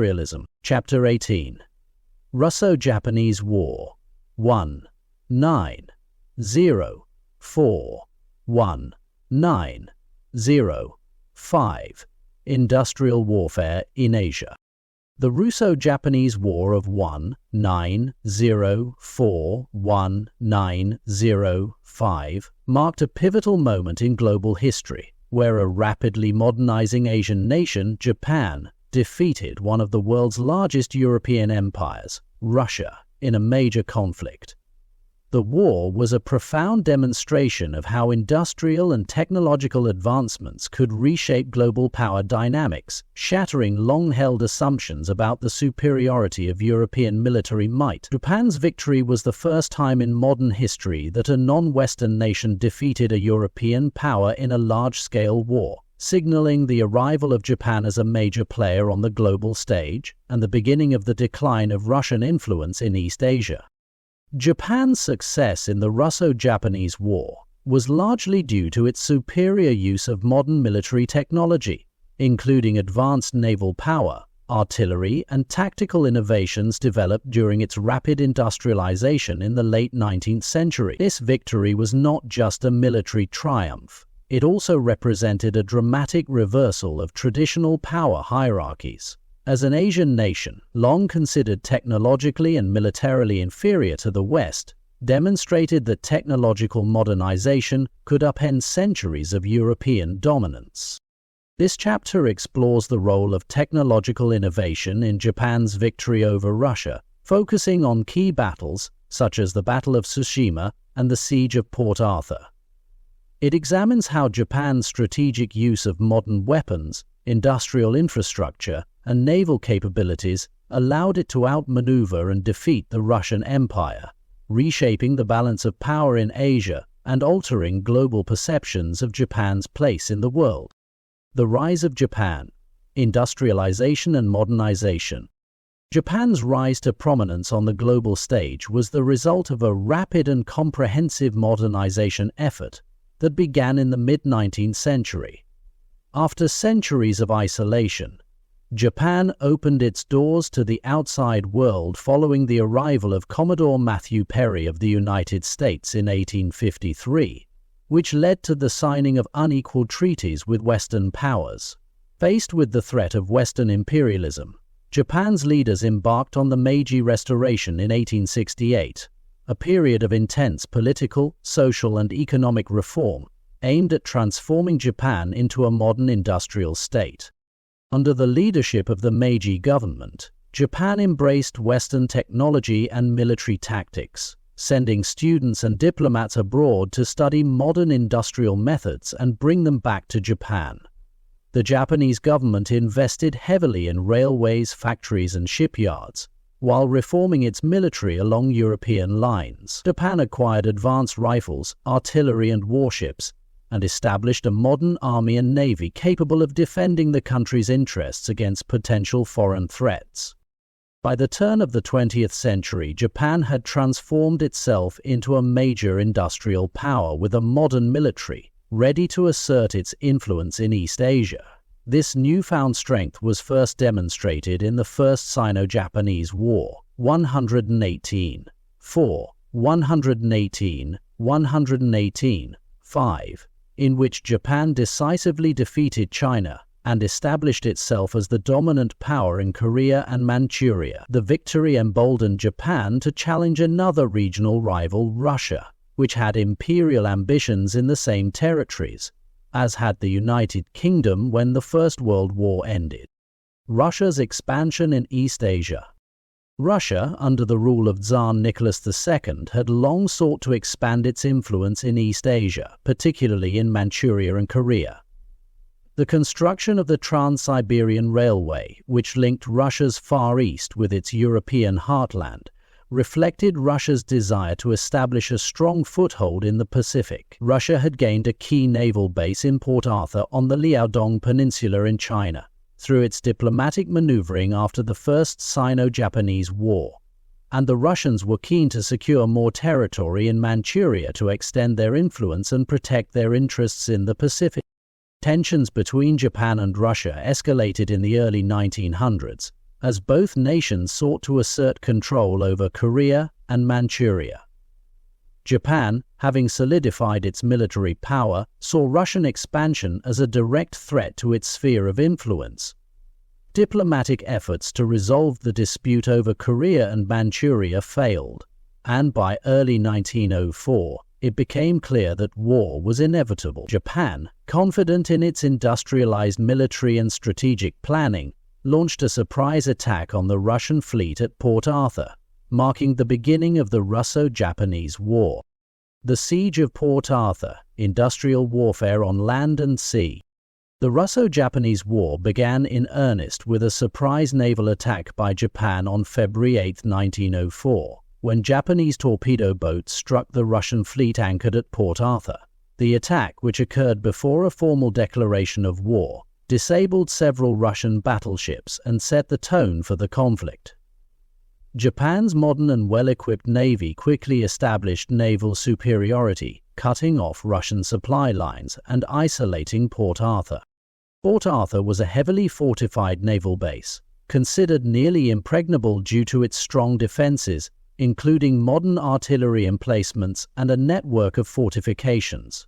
Imperialism. Chapter 18. Russo-Japanese War. 1904-1905. Industrial Warfare in Asia. The Russo-Japanese War of 1904-1905 marked a pivotal moment in global history, where a rapidly modernizing Asian nation, Japan, defeated one of the world's largest European empires, Russia, in a major conflict. The war was a profound demonstration of how industrial and technological advancements could reshape global power dynamics, shattering long-held assumptions about the superiority of European military might. Japan's victory was the first time in modern history that a non-Western nation defeated a European power in a large-scale war, signaling the arrival of Japan as a major player on the global stage and the beginning of the decline of Russian influence in East Asia. Japan's success in the Russo-Japanese War was largely due to its superior use of modern military technology, including advanced naval power, artillery, and tactical innovations developed during its rapid industrialization in the late 19th century. This victory was not just a military triumph. It also represented a dramatic reversal of traditional power hierarchies. As an Asian nation, long considered technologically and militarily inferior to the West, demonstrated that technological modernization could upend centuries of European dominance. This chapter explores the role of technological innovation in Japan's victory over Russia, focusing on key battles such as the Battle of Tsushima and the Siege of Port Arthur. It examines how Japan's strategic use of modern weapons, industrial infrastructure, and naval capabilities allowed it to outmaneuver and defeat the Russian Empire, reshaping the balance of power in Asia and altering global perceptions of Japan's place in the world. The rise of Japan, industrialization and modernization. Japan's rise to prominence on the global stage was the result of a rapid and comprehensive modernization effort that began in the mid-19th century. After centuries of isolation, Japan opened its doors to the outside world following the arrival of Commodore Matthew Perry of the United States in 1853, which led to the signing of unequal treaties with Western powers. Faced with the threat of Western imperialism, Japan's leaders embarked on the Meiji Restoration in 1868, a period of intense political, social, and economic reform aimed at transforming Japan into a modern industrial state. Under the leadership of the Meiji government, Japan embraced Western technology and military tactics, sending students and diplomats abroad to study modern industrial methods and bring them back to Japan. The Japanese government invested heavily in railways, factories, and shipyards, while reforming its military along European lines. Japan acquired advanced rifles, artillery, and warships, and established a modern army and navy capable of defending the country's interests against potential foreign threats. By the turn of the 20th century, Japan had transformed itself into a major industrial power with a modern military, ready to assert its influence in East Asia. This newfound strength was first demonstrated in the First Sino-Japanese War, 118-118-5, in which Japan decisively defeated China and established itself as the dominant power in Korea and Manchuria. The victory emboldened Japan to challenge another regional rival, Russia, which had imperial ambitions in the same territories, as had the United Kingdom when the First World War ended. Russia's expansion in East Asia. Russia, under the rule of Tsar Nicholas II, had long sought to expand its influence in East Asia, particularly in Manchuria and Korea. The construction of the Trans-Siberian Railway, which linked Russia's Far East with its European heartland, reflected Russia's desire to establish a strong foothold in the Pacific. Russia had gained a key naval base in Port Arthur on the Liaodong Peninsula in China through its diplomatic maneuvering after the First Sino-Japanese War, and the Russians were keen to secure more territory in Manchuria to extend their influence and protect their interests in the Pacific. Tensions between Japan and Russia escalated in the early 1900s, as both nations sought to assert control over Korea and Manchuria. Japan, having solidified its military power, saw Russian expansion as a direct threat to its sphere of influence. Diplomatic efforts to resolve the dispute over Korea and Manchuria failed, and by early 1904, it became clear that war was inevitable. Japan, confident in its industrialized military and strategic planning, launched a surprise attack on the Russian fleet at Port Arthur, marking the beginning of the Russo-Japanese War. The Siege of Port Arthur, industrial warfare on land and sea. The Russo-Japanese War began in earnest with a surprise naval attack by Japan on February 8, 1904, when Japanese torpedo boats struck the Russian fleet anchored at Port Arthur. The attack, which occurred before a formal declaration of war, disabled several Russian battleships and set the tone for the conflict. Japan's modern and well-equipped navy quickly established naval superiority, cutting off Russian supply lines and isolating Port Arthur. Port Arthur was a heavily fortified naval base, considered nearly impregnable due to its strong defenses, including modern artillery emplacements and a network of fortifications.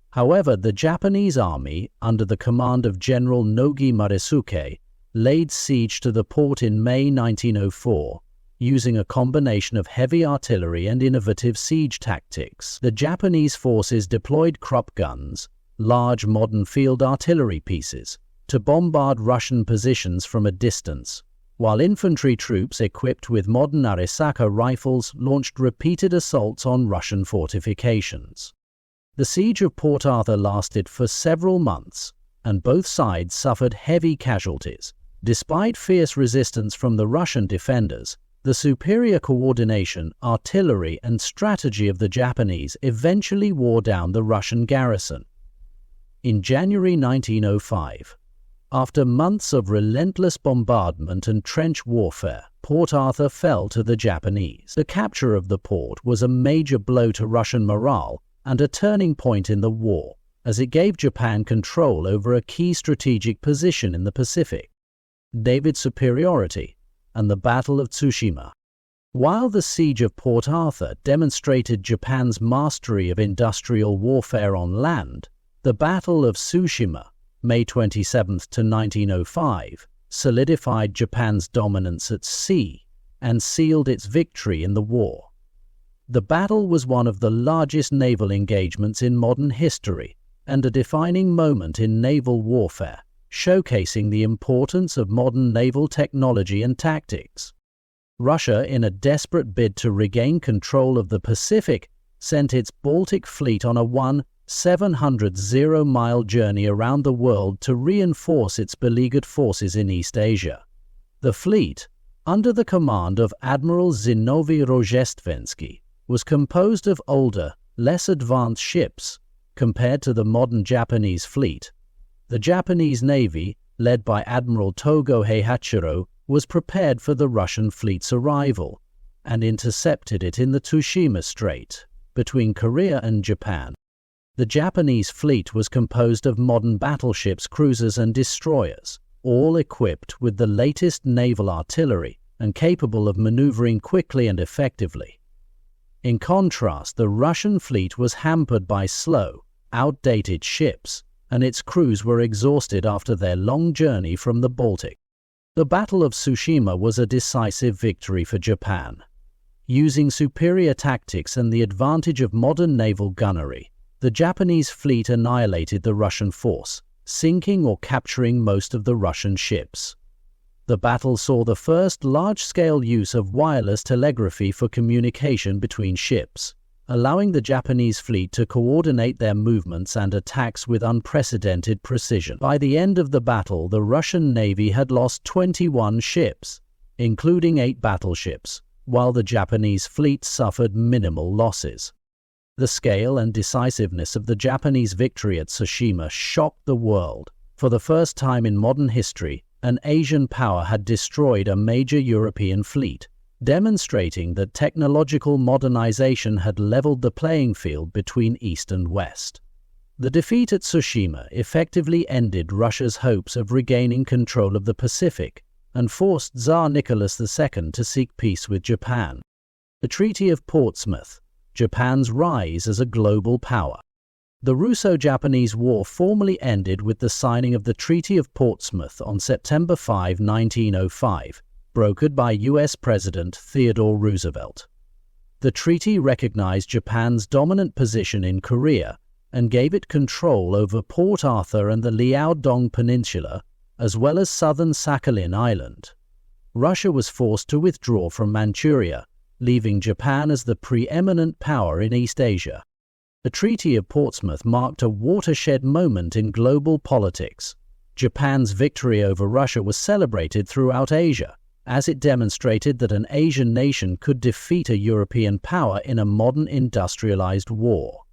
However, the Japanese army, under the command of General Nogi Marisuke, laid siege to the port in May 1904, using a combination of heavy artillery and innovative siege tactics. The Japanese forces deployed Krupp guns, large modern field artillery pieces, to bombard Russian positions from a distance, while infantry troops equipped with modern Arisaka rifles launched repeated assaults on Russian fortifications. The siege of Port Arthur lasted for several months, and both sides suffered heavy casualties. Despite fierce resistance from the Russian defenders, the superior coordination, artillery, and strategy of the Japanese eventually wore down the Russian garrison. In January 1905, after months of relentless bombardment and trench warfare, Port Arthur fell to the Japanese. The capture of the port was a major blow to Russian morale and a turning point in the war, as it gave Japan control over a key strategic position in the Pacific, naval superiority, and the Battle of Tsushima. While the Siege of Port Arthur demonstrated Japan's mastery of industrial warfare on land, the Battle of Tsushima, May 27 to 1905, solidified Japan's dominance at sea and sealed its victory in the war. The battle was one of the largest naval engagements in modern history and a defining moment in naval warfare, showcasing the importance of modern naval technology and tactics. Russia, in a desperate bid to regain control of the Pacific, sent its Baltic fleet on a 700-mile journey around the world to reinforce its beleaguered forces in East Asia. The fleet, under the command of Admiral Zinovy Rozhestvensky, was composed of older, less advanced ships compared to the modern Japanese fleet. The Japanese Navy, led by Admiral Togo Heihachiro, was prepared for the Russian fleet's arrival and intercepted it in the Tsushima Strait, between Korea and Japan. The Japanese fleet was composed of modern battleships, cruisers, and destroyers, all equipped with the latest naval artillery and capable of maneuvering quickly and effectively. In contrast, the Russian fleet was hampered by slow, outdated ships, and its crews were exhausted after their long journey from the Baltic. The Battle of Tsushima was a decisive victory for Japan. Using superior tactics and the advantage of modern naval gunnery, the Japanese fleet annihilated the Russian force, sinking or capturing most of the Russian ships. The battle saw the first large-scale use of wireless telegraphy for communication between ships, allowing the Japanese fleet to coordinate their movements and attacks with unprecedented precision. By the end of the battle, the Russian Navy had lost 21 ships, including 8 battleships, while the Japanese fleet suffered minimal losses. The scale and decisiveness of the Japanese victory at Tsushima shocked the world. For the first time in modern history, an Asian power had destroyed a major European fleet, demonstrating that technological modernization had leveled the playing field between East and West. The defeat at Tsushima effectively ended Russia's hopes of regaining control of the Pacific and forced Tsar Nicholas II to seek peace with Japan. The Treaty of Portsmouth, Japan's rise as a global power. The Russo-Japanese War formally ended with the signing of the Treaty of Portsmouth on September 5, 1905, brokered by U.S. President Theodore Roosevelt. The treaty recognized Japan's dominant position in Korea and gave it control over Port Arthur and the Liaodong Peninsula, as well as southern Sakhalin Island. Russia was forced to withdraw from Manchuria, leaving Japan as the preeminent power in East Asia. The Treaty of Portsmouth marked a watershed moment in global politics. Japan's victory over Russia was celebrated throughout Asia, as it demonstrated that an Asian nation could defeat a European power in a modern industrialized war.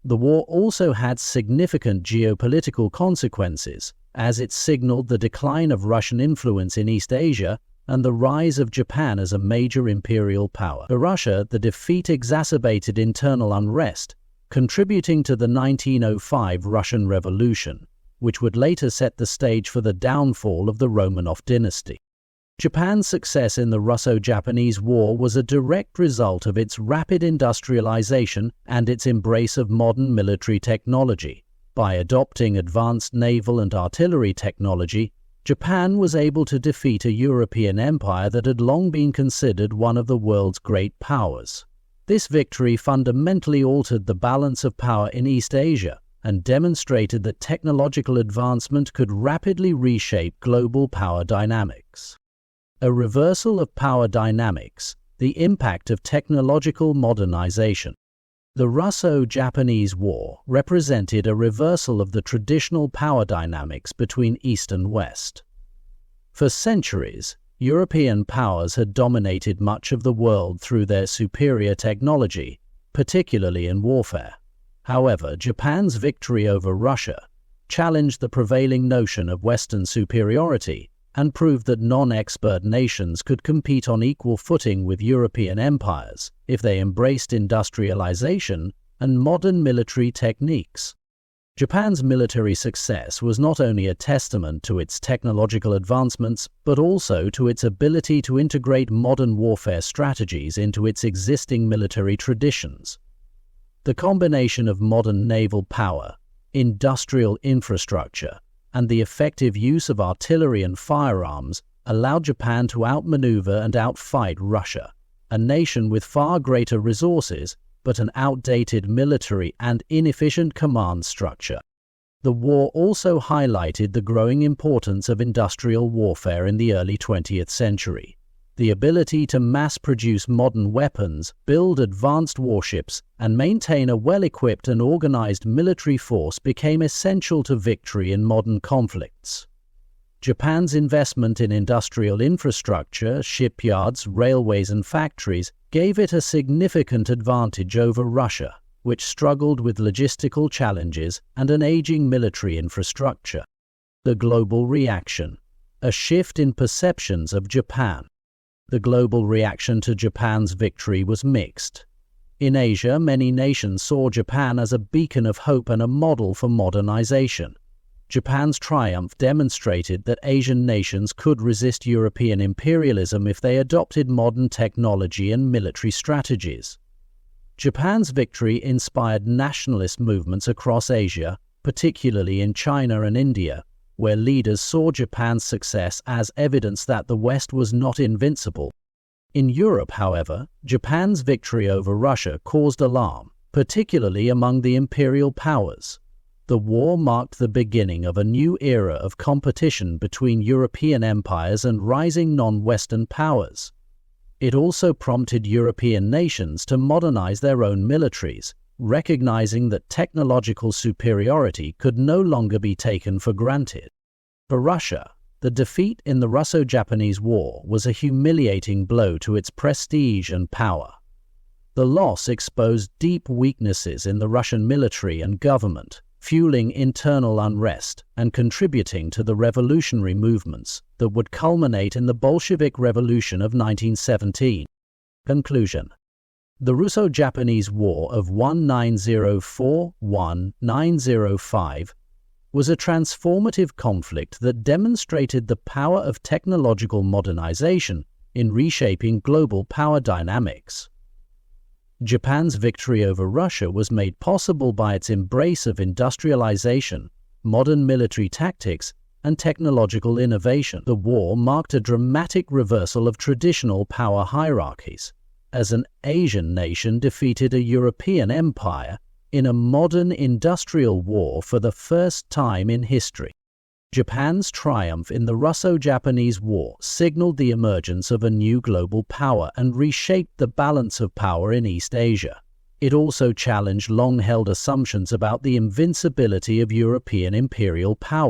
The war also had significant geopolitical consequences, as it signaled the decline of Russian influence in East Asia and the rise of Japan as a major imperial power. For Russia, the defeat exacerbated internal unrest, contributing to the 1905 Russian Revolution, which would later set the stage for the downfall of the Romanov dynasty. Japan's success in the Russo-Japanese War was a direct result of its rapid industrialization and its embrace of modern military technology. By adopting advanced naval and artillery technology, Japan was able to defeat a European empire that had long been considered one of the world's great powers. This victory fundamentally altered the balance of power in East Asia and demonstrated that technological advancement could rapidly reshape global power dynamics. A reversal of power dynamics, the impact of technological modernization. The Russo-Japanese War represented a reversal of the traditional power dynamics between East and West. For centuries, European powers had dominated much of the world through their superior technology, particularly in warfare. However, Japan's victory over Russia challenged the prevailing notion of Western superiority and proved that non-expert nations could compete on equal footing with European empires if they embraced industrialization and modern military techniques. Japan's military success was not only a testament to its technological advancements, but also to its ability to integrate modern warfare strategies into its existing military traditions. The combination of modern naval power, industrial infrastructure, and the effective use of artillery and firearms allowed Japan to outmaneuver and outfight Russia, a nation with far greater resources but an outdated military and inefficient command structure. The war also highlighted the growing importance of industrial warfare in the early 20th century. The ability to mass-produce modern weapons, build advanced warships, and maintain a well-equipped and organized military force became essential to victory in modern conflicts. Japan's investment in industrial infrastructure, shipyards, railways, and factories gave it a significant advantage over Russia, which struggled with logistical challenges and an aging military infrastructure. The global reaction, a shift in perceptions of Japan. The global reaction to Japan's victory was mixed. In Asia, many nations saw Japan as a beacon of hope and a model for modernization. Japan's triumph demonstrated that Asian nations could resist European imperialism if they adopted modern technology and military strategies. Japan's victory inspired nationalist movements across Asia, particularly in China and India, where leaders saw Japan's success as evidence that the West was not invincible. In Europe, however, Japan's victory over Russia caused alarm, particularly among the imperial powers. The war marked the beginning of a new era of competition between European empires and rising non-Western powers. It also prompted European nations to modernize their own militaries, recognizing that technological superiority could no longer be taken for granted. For Russia, the defeat in the Russo-Japanese War was a humiliating blow to its prestige and power. The loss exposed deep weaknesses in the Russian military and government, fueling internal unrest and contributing to the revolutionary movements that would culminate in the Bolshevik Revolution of 1917. Conclusion. The Russo-Japanese War of 1904–1905 was a transformative conflict that demonstrated the power of technological modernization in reshaping global power dynamics. Japan's victory over Russia was made possible by its embrace of industrialization, modern military tactics, and technological innovation. The war marked a dramatic reversal of traditional power hierarchies, as an Asian nation defeated a European empire in a modern industrial war for the first time in history. Japan's triumph in the Russo-Japanese War signaled the emergence of a new global power and reshaped the balance of power in East Asia. It also challenged long-held assumptions about the invincibility of European imperial power.